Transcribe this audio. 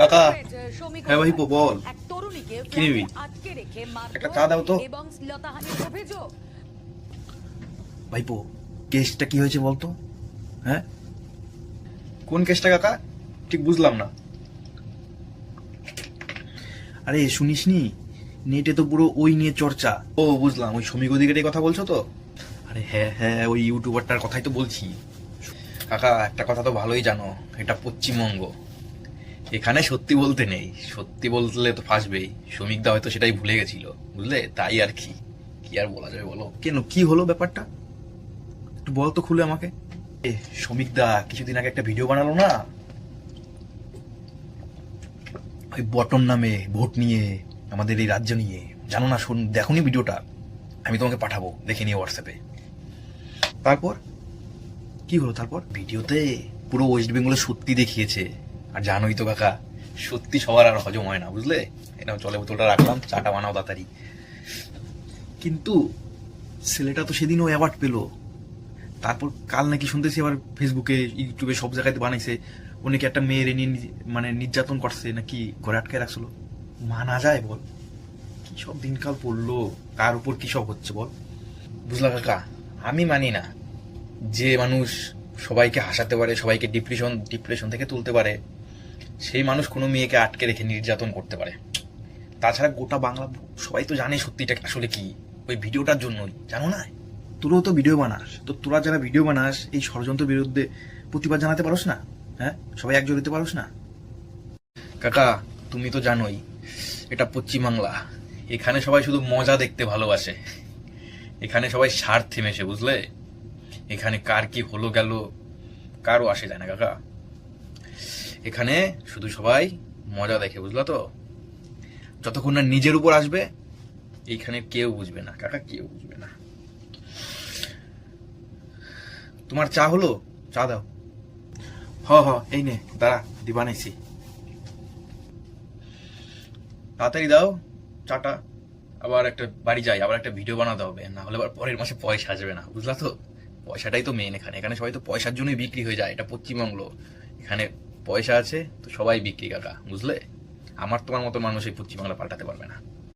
কাকা, হ্যাঁ ভাই বল, কি নিবি? একটা চা দাও তো। ভাইপো, কেসটা কি হয়েছে বলতো? হ্যাঁ, কোন কেসটা কাকা? ঠিক বুঝলাম না। আরে শুনিসনি, নেটে তো পুরো ওই নিয়ে চর্চা। ও বুঝলাম, ওই শ্রমিক অধিকারীর কথা বলছো তো? আরে হ্যাঁ হ্যাঁ, ওই ইউটিউবারটার কথাই তো বলছি। কাকা, একটা কথা তো ভালোই জানো, এটা পশ্চিমবঙ্গ, এখানে সত্যি বলতে নেই। সত্যি বললে তো ফাঁসবেই। শ্রমিকদা হয়তো সেটাই ভুলে গেছিল, বুঝলে, তাই আর কি। কি আর বলা যাবে বলো? কেন, কি হলো ব্যাপারটা? একটু বল তো খুলে আমাকে। শ্রমিকদা কিছুদিন আগে একটা ভিডিও বানালো না, ওই বটন নামে ভোট নিয়ে, আমাদের এই রাজ্য নিয়ে। জানো না, দেখোনি ভিডিওটা? আমি তোমাকে পাঠাবো, দেখে নিয়ে হোয়াটসঅ্যাপে। তারপর কি হলো? তারপর ভিডিওতে পুরো ওয়েস্ট বেঙ্গলের সত্যি দেখিয়েছে। আর জানোই তো কাকা, সত্যি সবার আর হজম হয় না, বুঝলে। এটা জলে বোতলটা রাখলাম, চাটা বানাও তাড়াতাড়ি। কিন্তু ছেলেটা তো সেদিনও অ্যাওয়ার্ড পেলো। তারপর কাল নাকি শুনতেছি আবার ফেসবুকে, ইউটিউবে সব জায়গাতে বানাইছে ও নাকি একটা মেয়ের নিয়ে মানে নির্যাতন করছে, নাকি ঘরে আটকে রাখছিল। মানা যায় বল? কি সব দিনকাল পড়লো, কার উপর কি সব হচ্ছে বল? বুঝলা কাকা, আমি মানি না যে মানুষ সবাইকে হাসাতে পারে, সবাইকে ডিপ্রেশন থেকে তুলতে পারে, সেই মানুষ কোনো মেয়েকে আটকে রেখে নির্যাতন করতে পারে। তাছাড়া গোটা বাংলা সবাই তো জানে সত্যিটা আসলে কি, ওই ভিডিওটার জন্যই, জানো না? তোরাও তো ভিডিও বানাস, তো তোরা যারা ভিডিও বানাস এই ষড়যন্ত্রের বিরুদ্ধে প্রতিবাদ জানাতে পারোস না? হ্যাঁ, সবাই একজোট হতে পারোস না? কাকা, তুমি তো জানোই এটা পশ্চিমবাংলা, এখানে সবাই শুধু মজা দেখতে ভালোবাসে। এখানে সবাই স্বার্থে মেশে, বুঝলে। এখানে কার কি হলো গেল কারও আসে যায় না কাকা। এখানে শুধু সবাই মজা দেখে, বুঝলা তো। যতক্ষণ না নিজের উপর আসবে, এইখানে কেউ বুঝবে না কাকা, কেউ বুঝবে না। তোমার চা হলো? চা দাও। হ, এই নে, দাঁড়া, দি বানাইছি। তাড়াতাড়ি দাও চাটা। আবার একটা বাড়ি যাই, আবার একটা ভিডিও বানাতে হবে, না হলে আবার পরের মাসে পয়সা আসবে না, বুঝলা তো। পয়সাটাই তো মেন এখানে। এখানে সবাই তো পয়সার জন্যই বিক্রি হয়ে যায়, এটা পশ্চিমবঙ্গ। এখানে পয়সা আছে তো সবাই বিক্রি কাকা, বুঝলে। আমার তোমার মতো মানুষ এই পশ্চিমবাংলা পাল্টাতে পারবে না।